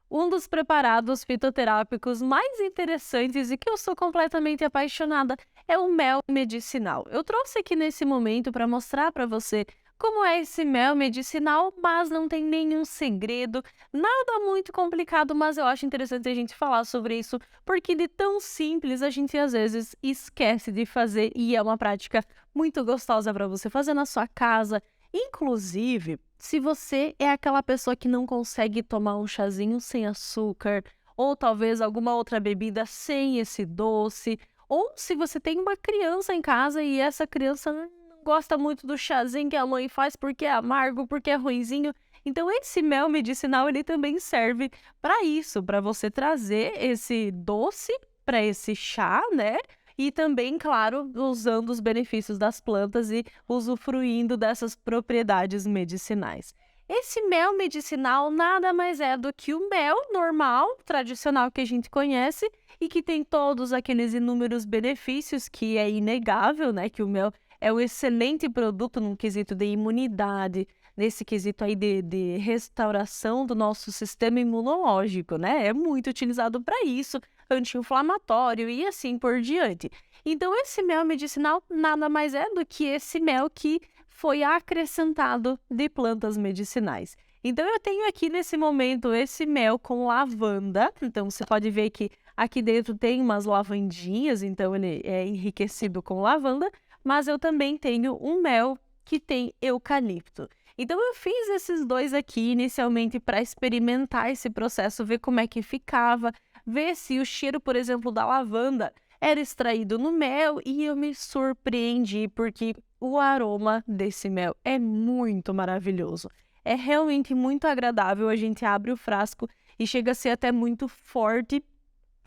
Um dos preparados fitoterápicos mais interessantes e que eu sou completamente apaixonada é o mel medicinal. Eu trouxe aqui nesse momento para mostrar para você como é esse mel medicinal, mas não tem nenhum segredo, nada muito complicado, mas eu acho interessante a gente falar sobre isso, porque de tão simples a gente às vezes esquece de fazer e é uma prática muito gostosa para você fazer na sua casa. Inclusive, se você é aquela pessoa que não consegue tomar um chazinho sem açúcar, ou talvez alguma outra bebida sem esse doce, ou se você tem uma criança em casa e essa criança não gosta muito do chazinho que a mãe faz porque é amargo, porque é ruinzinho, então esse mel medicinal ele também serve para isso, para você trazer esse doce para esse chá, né? E também, claro, usando os benefícios das plantas e usufruindo dessas propriedades medicinais. Esse mel medicinal nada mais é do que o mel normal, tradicional que a gente conhece e que tem todos aqueles inúmeros benefícios que é inegável, né? Que o mel é um excelente produto num quesito de imunidade, nesse quesito aí de restauração do nosso sistema imunológico, né? É muito utilizado para isso, anti-inflamatório e assim por diante. Então, esse mel medicinal nada mais é do que esse mel que foi acrescentado de plantas medicinais. Então, eu tenho aqui nesse momento esse mel com lavanda. Então, você pode ver que aqui dentro tem umas lavandinhas, então ele é enriquecido com lavanda, mas eu também tenho um mel que tem eucalipto. Então, eu fiz esses dois aqui inicialmente para experimentar esse processo, ver como é que ficava, ver se o cheiro, por exemplo, da lavanda era extraído no mel e eu me surpreendi porque o aroma desse mel é muito maravilhoso. É realmente muito agradável, a gente abre o frasco e chega a ser até muito forte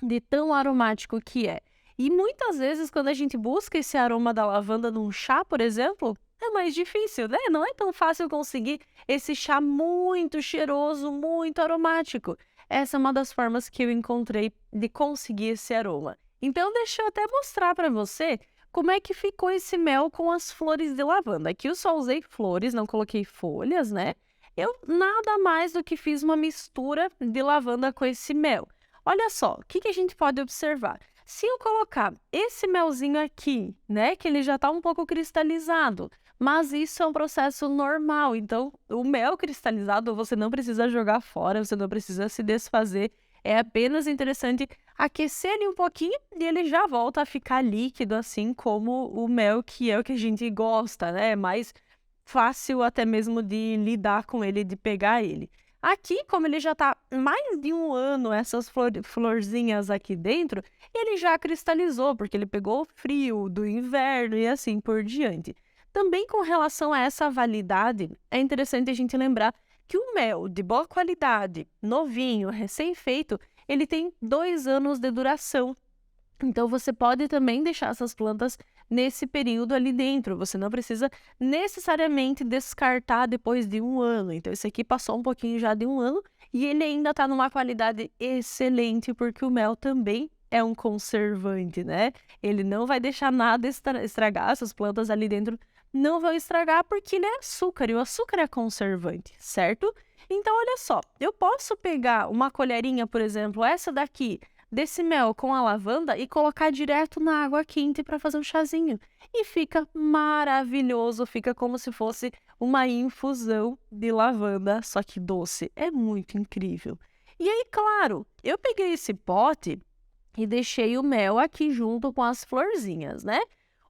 de tão aromático que é. E muitas vezes quando a gente busca esse aroma da lavanda num chá, por exemplo, é mais difícil, né? Não é tão fácil conseguir esse chá muito cheiroso, muito aromático. Essa é uma das formas que eu encontrei de conseguir esse aroma. Então, deixa eu até mostrar para você como é que ficou esse mel com as flores de lavanda. Aqui eu só usei flores, não coloquei folhas, né? Eu nada mais do que fiz uma mistura de lavanda com esse mel. Olha só, o que a gente pode observar? Se eu colocar esse melzinho aqui, né, que ele já está um pouco cristalizado, mas isso é um processo normal, então o mel cristalizado você não precisa jogar fora, você não precisa se desfazer, é apenas interessante aquecer ele um pouquinho e ele já volta a ficar líquido, assim como o mel que é o que a gente gosta, né? É mais fácil até mesmo de lidar com ele, de pegar ele. Aqui, como ele já está mais de um ano, essas florzinhas aqui dentro, ele já cristalizou, porque ele pegou o frio do inverno e assim por diante. Também com relação a essa validade, é interessante a gente lembrar que o mel de boa qualidade, novinho, recém-feito, ele tem 2 anos de duração. Então, você pode também deixar essas plantas nesse período ali dentro. Você não precisa necessariamente descartar depois de um ano. Então, esse aqui passou um pouquinho já de um ano e ele ainda está numa qualidade excelente, porque o mel também é um conservante, né? Ele não vai deixar nada estragar, essas plantas ali dentro não vão estragar porque ele é açúcar e o açúcar é conservante, certo? Então, olha só, eu posso pegar uma colherinha, por exemplo, essa daqui, desse mel com a lavanda e colocar direto na água quente para fazer um chazinho. E fica maravilhoso, fica como se fosse uma infusão de lavanda, só que doce. É muito incrível. E aí, claro, eu peguei esse pote e deixei o mel aqui junto com as florzinhas, né?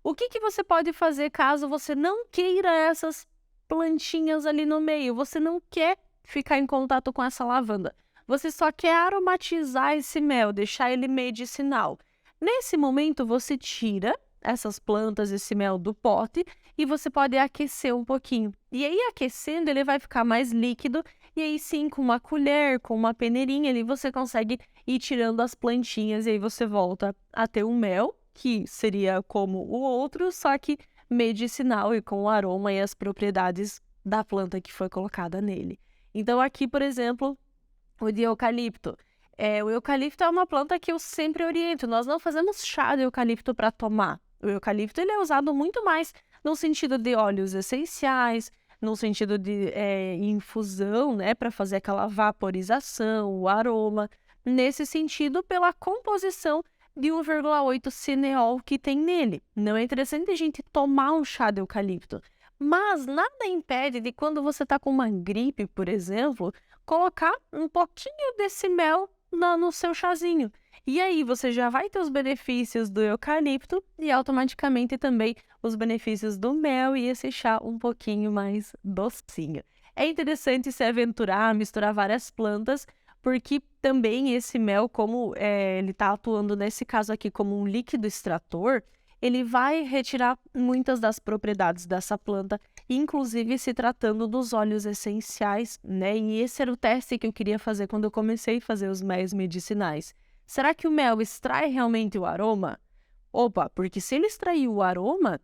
O que você pode fazer caso você não queira essas plantinhas ali no meio? Você não quer ficar em contato com essa lavanda. Você só quer aromatizar esse mel, deixar ele medicinal. Nesse momento, você tira essas plantas, esse mel do pote e você pode aquecer um pouquinho. E aí, aquecendo, ele vai ficar mais líquido e aí sim, com uma colher, com uma peneirinha ali, você consegue ir tirando as plantinhas e aí você volta a ter um mel, que seria como o outro, só que medicinal e com o aroma e as propriedades da planta que foi colocada nele. Então, aqui, por exemplo, o de eucalipto. O eucalipto é uma planta que eu sempre oriento. Nós não fazemos chá de eucalipto para tomar. O eucalipto ele é usado muito mais no sentido de óleos essenciais, no sentido de infusão, né, para fazer aquela vaporização, o aroma, nesse sentido, pela composição de 1,8 cineol que tem nele. Não é interessante a gente tomar um chá de eucalipto, mas nada impede de quando você está com uma gripe, por exemplo, colocar um pouquinho desse mel no seu chazinho. E aí você já vai ter os benefícios do eucalipto e automaticamente também os benefícios do mel e esse chá um pouquinho mais docinho. É interessante se aventurar, misturar várias plantas, porque também esse mel, como ele está atuando nesse caso aqui como um líquido extrator, ele vai retirar muitas das propriedades dessa planta, inclusive se tratando dos óleos essenciais, né? E esse era o teste que eu queria fazer quando eu comecei a fazer os méis medicinais. Será que o mel extrai realmente o aroma? Opa, porque se ele extrair o aroma,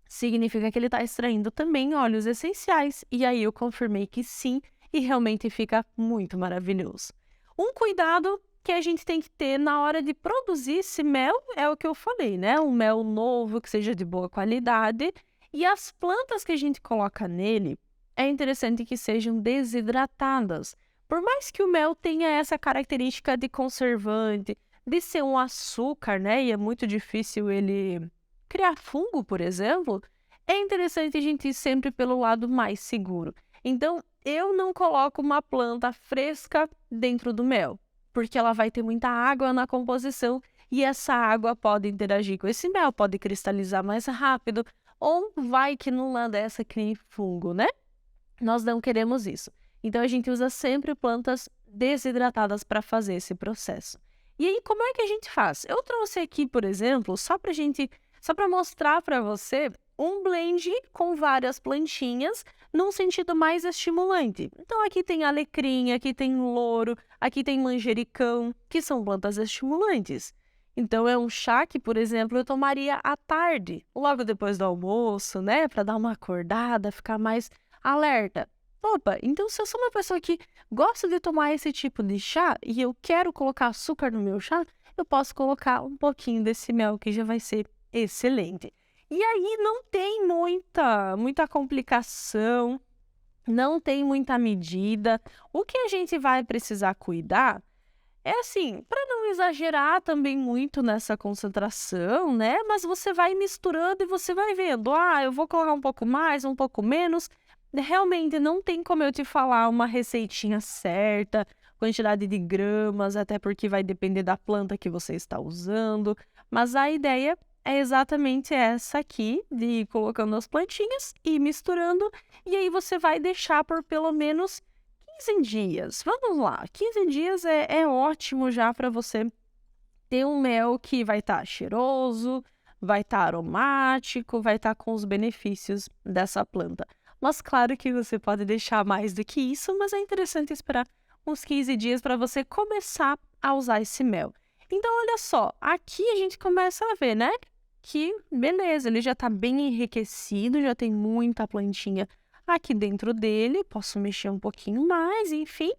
significa que ele está extraindo também óleos essenciais. E aí eu confirmei que sim, e realmente fica muito maravilhoso. Um cuidado que a gente tem que ter na hora de produzir esse mel é o que eu falei, né? Um mel novo, que seja de boa qualidade. E as plantas que a gente coloca nele, é interessante que sejam desidratadas. Por mais que o mel tenha essa característica de conservante, de ser um açúcar, né? E é muito difícil ele criar fungo, por exemplo, é interessante a gente ir sempre pelo lado mais seguro. Então, eu não coloco uma planta fresca dentro do mel, porque ela vai ter muita água na composição e essa água pode interagir com esse mel, pode cristalizar mais rápido, ou vai que numa dessa crie fungo, né? Nós não queremos isso. Então, a gente usa sempre plantas desidratadas para fazer esse processo. E aí, como é que a gente faz? Eu trouxe aqui, por exemplo, só para mostrar para você um blend com várias plantinhas num sentido mais estimulante. Então, aqui tem alecrim, aqui tem louro, aqui tem manjericão, que são plantas estimulantes. Então, é um chá que, por exemplo, eu tomaria à tarde, logo depois do almoço, né? Para dar uma acordada, ficar mais alerta. Opa, então se eu sou uma pessoa que gosta de tomar esse tipo de chá e eu quero colocar açúcar no meu chá, eu posso colocar um pouquinho desse mel que já vai ser excelente. E aí não tem muita complicação, não tem muita medida. O que a gente vai precisar cuidar é assim, para não exagerar também muito nessa concentração, né? Mas você vai misturando e você vai vendo, eu vou colocar um pouco mais, um pouco menos. Realmente não tem como eu te falar uma receitinha certa, quantidade de gramas, até porque vai depender da planta que você está usando. Mas a ideia é exatamente essa aqui, de ir colocando as plantinhas e misturando. E aí você vai deixar por pelo menos 15 dias. Vamos lá, 15 dias é ótimo já para você ter um mel que vai estar cheiroso, vai estar aromático, vai estar com os benefícios dessa planta. Mas claro que você pode deixar mais do que isso, mas é interessante esperar uns 15 dias para você começar a usar esse mel. Então, olha só, aqui a gente começa a ver, né? Que beleza, ele já está bem enriquecido, já tem muita plantinha aqui dentro dele. Posso mexer um pouquinho mais, enfim.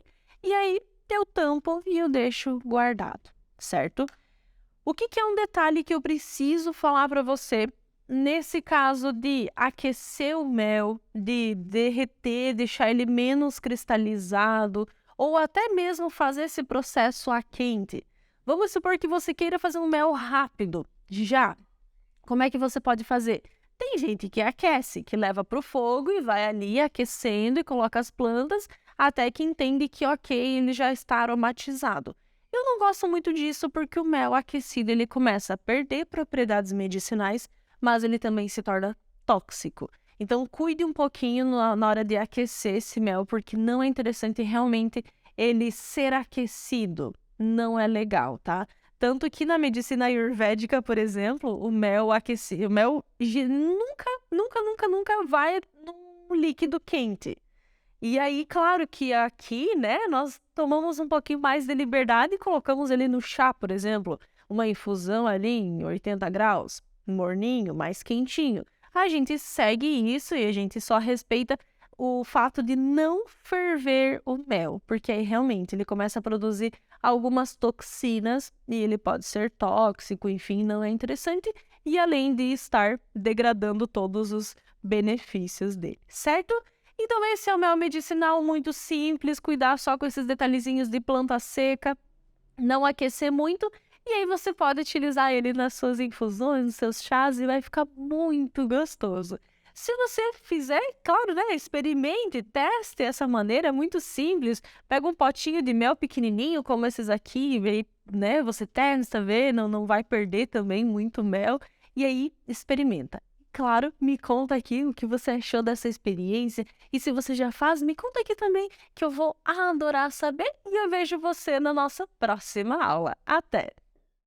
E aí eu tampo e eu deixo guardado, certo? O que é um detalhe que eu preciso falar para você nesse caso de aquecer o mel, de derreter, deixar ele menos cristalizado, ou até mesmo fazer esse processo a quente? Vamos supor que você queira fazer um mel rápido, já. Como é que você pode fazer? Tem gente que aquece, que leva para o fogo e vai ali aquecendo e coloca as plantas até que entende que, ok, ele já está aromatizado. Eu não gosto muito disso porque o mel aquecido ele começa a perder propriedades medicinais, mas ele também se torna tóxico. Então, cuide um pouquinho na hora de aquecer esse mel, porque não é interessante realmente ele ser aquecido. Não é legal, tá? Tanto que na medicina ayurvédica, por exemplo, o mel aquecido, nunca vai num líquido quente. E aí, claro que aqui, né, nós tomamos um pouquinho mais de liberdade e colocamos ele no chá, por exemplo, uma infusão ali em 80 graus, morninho, mais quentinho. A gente segue isso e a gente só respeita o fato de não ferver o mel, porque aí realmente ele começa a produzir algumas toxinas e ele pode ser tóxico, enfim, não é interessante, e além de estar degradando todos os benefícios dele, certo? Então esse é o mel medicinal muito simples, cuidar só com esses detalhezinhos de planta seca, não aquecer muito, e aí você pode utilizar ele nas suas infusões, nos seus chás e vai ficar muito gostoso. Se você fizer, claro, né, experimente, teste essa maneira, é muito simples. Pega um potinho de mel pequenininho, como esses aqui, e aí, né, você testa, vê, não vai perder também muito mel, e aí experimenta. Claro, me conta aqui o que você achou dessa experiência, e se você já faz, me conta aqui também, que eu vou adorar saber, e eu vejo você na nossa próxima aula. Até!